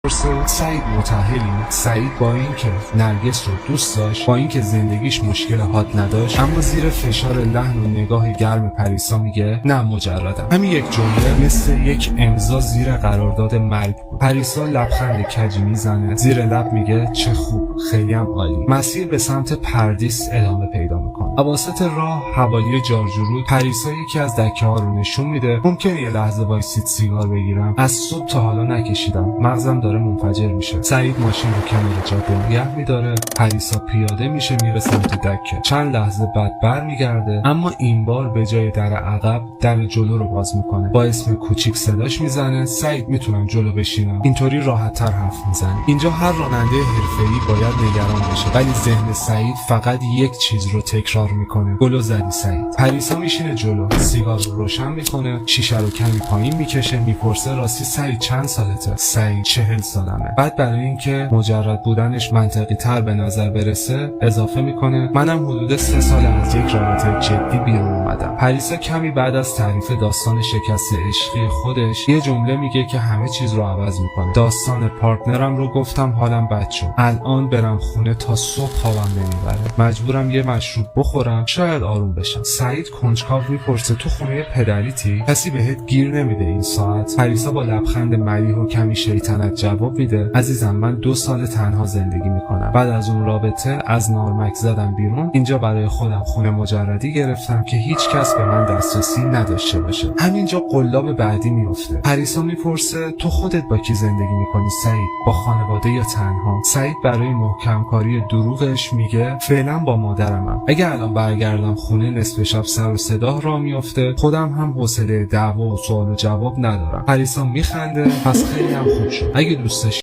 سعید متأهلی؟ سعید با اینکه نرگس رو دوست داشت، با اینکه زندگیش مشکل حاد نداشت، اما زیر فشار لحن و نگاه گرم پریسا میگه نه مجردم. همین یک جمله مثل یک امضا زیر قرارداد مرگ بود. پریسا لبخند کجی میزنه، زیر لب میگه چه خوب، خیلی هم عالی. مسیر به سمت پردیس ادامه پیدا میکنه. اواسط راه حوالی جارجورود پریسا یکی از دکه ها رو نشون میده. ممکنه یه لحظه وایسید سیگار بگیرم؟ از صبح تا حالا نکشیدم، مغزم داره منفجر میشه. سعید ماشین رو کنار جاده نگه میداره. پریسا پیاده میشه میره سمت دکه. چند لحظه بعد برمیگرده، اما این بار به جای در عقب در جلو رو باز میکنه. با اسم کوچیک صداش میزنه سعید میتونم جلو بشینم؟ اینطوری راحت تر حرف میزنه. اینجا هر راننده حرفه‌ای باید نگران بشه، ولی ذهن سعید فقط یک چیز رو تکرار میکنه: گلو زدی سعید. پریسا میشینه جلو، سیگار رو روشن میکنه، شیشه رو کمی پایین میکشه، میپرسه راستی سعید چند سالته؟ سعید 40 سالمه. بعد برای اینکه مجرد بودنش منطقی تر به نظر برسه اضافه میکنه منم حدود 3 سال از یک رابطه جدی بیرون اومدم. پریسا کمی بعد از تعریف داستان شکست عشقی خودش یه جمله میگه که همه چیز رو عوض میکنه: داستان پارتنرم رو گفتم حالم بد شد، الان برم خونه تا صبح خوابم نمیبره، مجبورم یه مشروب بخورم شاید آروم بشم. سعید کنجکاو میپرسه تو خونه پدریتی؟ کسی بهت گیر نمیده این ساعت؟ پریسا با لبخند ملیح و کمی شیطنت جواب میده عزیزم من 2 سال تنها زندگی میکنم، بعد از اون رابطه از نارمک زدم بیرون، اینجا برای خودم خونه مجردی گرفتم که هیچ کس به من دسترسی نداشته باشه. همینجا قلاب بعدی میفته. پریسا میپرسه تو خودت با کی زندگی میکنی سعید؟ با خانواده یا تنها؟ سعید برای محکم کاری دروغش میگه فعلا با مادرمم، اگه الان برگردم خونه نصف شب سر و صدا راه میفته، خودم هم حوصله دعوا و سوال و جواب ندارم. پریسا میخنده پس خیلی هم خوب شد، اگه دوستش